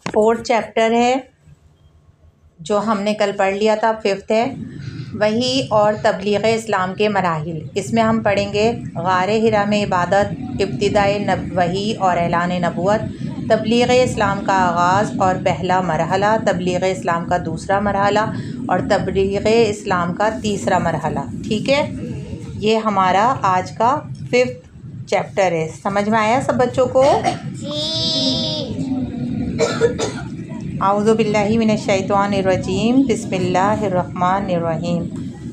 4 chapter ہے جو ہم نے کل پڑھ لیا تھا، 5 ہے، وحی اور تبلیغ اسلام کے مراحل۔ اس میں ہم پڑھیں گے غار حرا میں عبادت، ابتدائے وحی اور اعلان نبوت، تبلیغ اسلام کا آغاز اور پہلا مرحلہ، تبلیغ اسلام کا دوسرا مرحلہ اور تبلیغ اسلام کا تیسرا مرحلہ۔ ٹھیک ہے، یہ ہمارا آج کا 5 چیپٹر ہے۔ سمجھ میں آیا سب بچوں کو؟ اعوذ باللہ من الشیطان الرجیم، بسم اللہ الرحمن الرحیم۔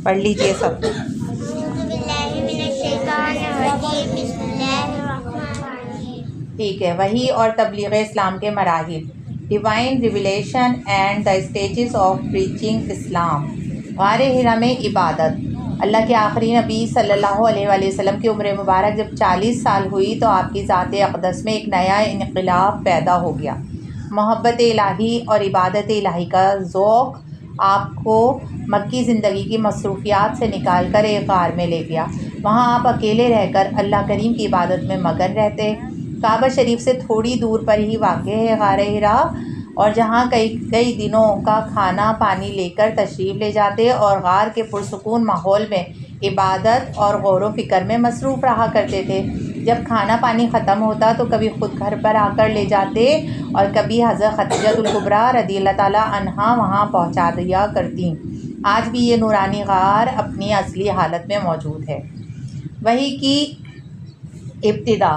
پڑھ لیجئے سب۔ اعوذ باللہ من الشیطان الرجیم، بسم اللہ الرحمن الرحیم۔ ٹھیک ہے، وحی اور تبلیغ اسلام کے مراحل، divine revelation and the stages of preaching Islam. غار حرا میں عبادت۔ اللہ کے آخری نبی صلی اللہ علیہ وآلہ وسلم کی عمر مبارک جب 40 سال ہوئی تو آپ کی ذات اقدس میں ایک نیا انقلاب پیدا ہو گیا۔ محبت الہی اور عبادت الہی کا ذوق آپ کو مکی زندگی کی مصروفیات سے نکال کر ایک غار میں لے گیا۔ وہاں آپ اکیلے رہ کر اللہ کریم کی عبادت میں مگن رہتے۔ کعبہ شریف سے تھوڑی دور پر ہی واقع ہے غار حرا، اور جہاں کئی دنوں کا کھانا پانی لے کر تشریف لے جاتے اور غار کے پرسکون ماحول میں عبادت اور غور و فکر میں مصروف رہا کرتے تھے۔ جب کھانا پانی ختم ہوتا تو کبھی خود گھر پر آ کر لے جاتے اور کبھی حضرت خدیجہ الکبریٰ رضی اللہ تعالیٰ عنہا وہاں پہنچا دیا کرتیں۔ آج بھی یہ نورانی غار اپنی اصلی حالت میں موجود ہے۔ وحی کی ابتدا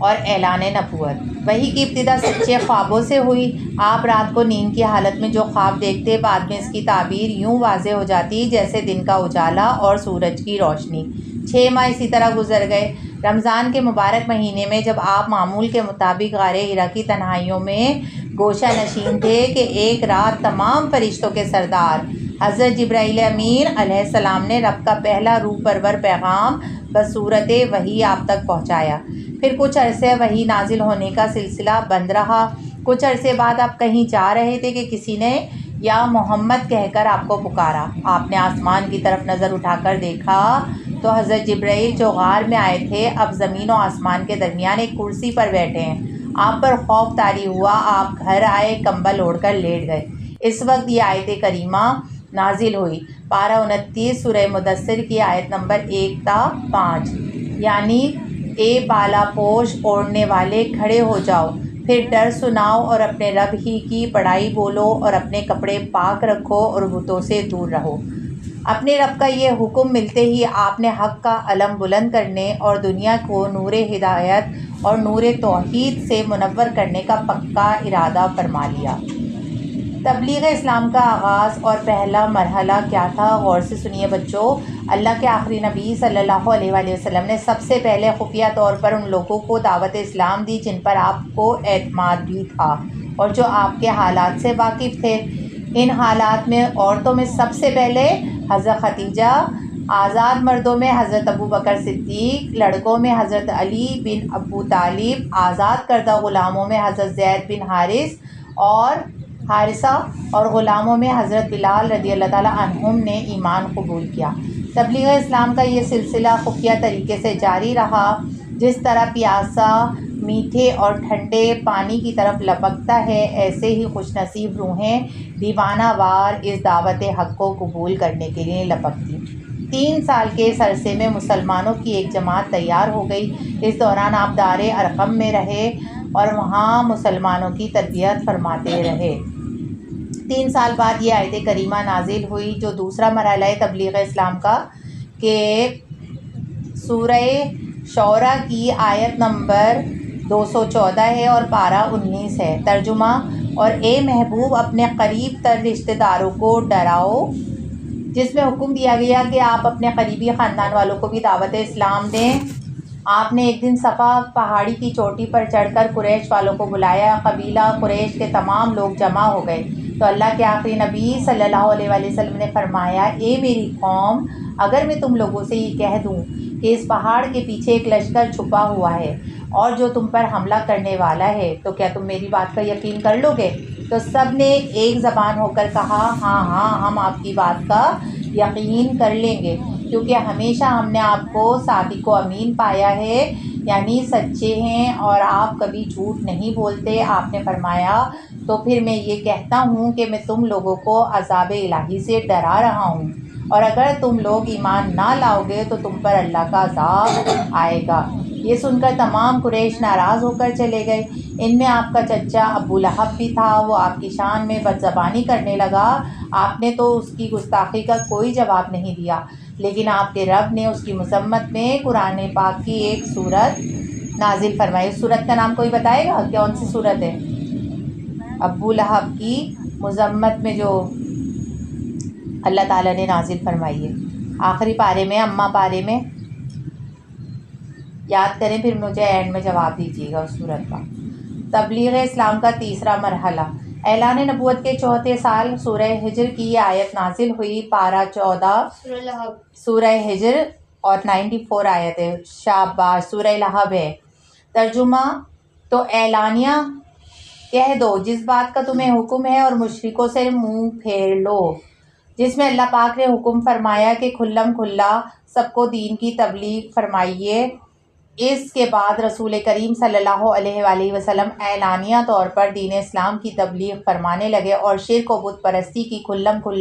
اور اعلان نبوت۔ وحی کی ابتدا سچے خوابوں سے ہوئی۔ آپ رات کو نیند کی حالت میں جو خواب دیکھتے، بعد میں اس کی تعبیر یوں واضح ہو جاتی جیسے دن کا اجالا اور سورج کی روشنی۔ 6 ماہ اسی طرح گزر گئے۔ رمضان کے مبارک مہینے میں جب آپ معمول کے مطابق غار حرا کی تنہائیوں میں گوشہ نشین تھے کہ ایک رات تمام فرشتوں کے سردار حضرت جبرائیل امین علیہ السلام نے رب کا پہلا روح پرور پیغام بصورت وحی آپ تک پہنچایا۔ پھر کچھ عرصے وحی نازل ہونے کا سلسلہ بند رہا۔ کچھ عرصے بعد آپ کہیں جا رہے تھے کہ کسی نے یا محمد کہہ کر آپ کو پکارا۔ آپ نے آسمان کی طرف نظر اٹھا کر دیکھا تو حضرت جبرائیل جو غار میں آئے تھے اب زمین و آسمان کے درمیان ایک کرسی پر بیٹھے ہیں۔ آپ پر خوف طاری ہوا، آپ گھر آئے، کمبل اوڑھ کر لیٹ گئے۔ اس وقت یہ آیت کریمہ نازل ہوئی، پارہ 29 سورہ مدثر کی آیت نمبر 1 تا 5، یعنی اے بالا پوش اوڑھنے والے کھڑے ہو جاؤ، پھر ڈر سناؤ اور اپنے رب ہی کی بڑائی بولو اور اپنے کپڑے پاک رکھو اور بتوں سے دور رہو۔ اپنے رب کا یہ حکم ملتے ہی آپ نے حق کا علم بلند کرنے اور دنیا کو نور ہدایت اور نور توحید سے منور کرنے کا پکا ارادہ فرما لیا۔ تبلیغ اسلام کا آغاز اور پہلا مرحلہ کیا تھا؟ غور سے سنیے بچوں۔ اللہ کے آخری نبی صلی اللہ علیہ وآلہ وسلم نے سب سے پہلے خفیہ طور پر ان لوگوں کو دعوت اسلام دی جن پر آپ کو اعتماد بھی تھا اور جو آپ کے حالات سے واقف تھے۔ ان حالات میں عورتوں میں سب سے پہلے حضرت خدیجہ، آزاد مردوں میں حضرت ابوبکر صدیق، لڑکوں میں حضرت علی بن ابو طالب، آزاد کردہ غلاموں میں حضرت زید بن حارثہ اور غلاموں میں حضرت بلال رضی اللہ تعالیٰ عنہم نے ایمان قبول کیا۔ تبلیغ اسلام کا یہ سلسلہ خفیہ طریقے سے جاری رہا۔ جس طرح پیاسا میٹھے اور ٹھنڈے پانی کی طرف لپکتا ہے، ایسے ہی خوش نصیب روحیں دیوانہ وار اس دعوت حق کو قبول کرنے کے لیے لپکتی۔ 3 سال کے اس عرصے میں مسلمانوں کی ایک جماعت تیار ہو گئی۔ اس دوران آپ دار ارقم میں رہے اور وہاں مسلمانوں کی تربیت فرماتے رہے۔ 3 سال بعد یہ آیت کریمہ نازل ہوئی جو دوسرا مرحلہ ہے تبلیغ اسلام کا، کہ سورہ شعراء کی آیت نمبر 214 ہے اور پارہ 19 ہے۔ ترجمہ: اور اے محبوب اپنے قریب تر رشتہ داروں کو ڈراؤ، جس میں حکم دیا گیا کہ آپ اپنے قریبی خاندان والوں کو بھی دعوت اسلام دیں۔ آپ نے ایک دن صفا پہاڑی کی چوٹی پر چڑھ کر قریش والوں کو بلایا۔ قبیلہ قریش کے تمام لوگ جمع ہو گئے تو اللہ کے آخری نبی صلی اللہ علیہ وآلہ وسلم نے فرمایا، اے میری قوم، اگر میں تم لوگوں سے یہ کہہ دوں کہ اس پہاڑ کے پیچھے ایک لشکر چھپا ہوا ہے اور جو تم پر حملہ کرنے والا ہے تو کیا تم میری بات کا یقین کر لو گے؟ تو سب نے ایک زبان ہو کر کہا، ہاں ہاں، ہم آپ کی بات کا یقین کر لیں گے، کیونکہ ہمیشہ ہم نے آپ کو صادق و امین پایا ہے۔ یعنی سچے ہیں اور آپ کبھی جھوٹ نہیں بولتے۔ آپ نے فرمایا تو پھر میں یہ کہتا ہوں کہ میں تم لوگوں کو عذاب الہی سے ڈرا رہا ہوں، اور اگر تم لوگ ایمان نہ لاؤ گے تو تم پر اللہ کا عذاب آئے گا۔ یہ سن کر تمام قریش ناراض ہو کر چلے گئے۔ ان میں آپ کا چچا ابو لہب بھی تھا۔ وہ آپ کی شان میں بدزبانی کرنے لگا۔ آپ نے تو اس کی گستاخی کا کوئی جواب نہیں دیا، لیکن آپ کے رب نے اس کی مذمت میں قرآن پاک کی ایک صورت نازل فرمائی۔ اس صورت کا نام کوئی بتائے گا کون سی صورت ہے؟ ابو لہب کی مذمت میں جو اللہ تعالیٰ نے نازل فرمائی ہے، آخری پارے میں، اما پارے میں، یاد کریں پھر مجھے اینڈ میں جواب دیجیے گا اس صورت کا۔ تبلیغ اسلام کا تیسرا مرحلہ۔ اعلان نبوت کے چوتھے سال سورہ ہجر کی یہ آیت نازل ہوئی۔ پارہ 14 سورہ ہجر اور 94 آیت ہے۔ شاباش، سورہ لہب ہے۔ ترجمہ: تو اعلانیہ کہہ دو جس بات کا تمہیں حکم ہے اور مشرکوں سے منہ پھیر لو، جس میں اللہ پاک نے حکم فرمایا کہ کھلم کھلا سب کو دین کی تبلیغ فرمائیے۔ اس کے بعد رسول کریم صلی اللہ علیہ وآلہ وسلم اعلانیہ طور پر دین اسلام کی تبلیغ فرمانے لگے اور شرک و بت پرستی کی کھلم کھلا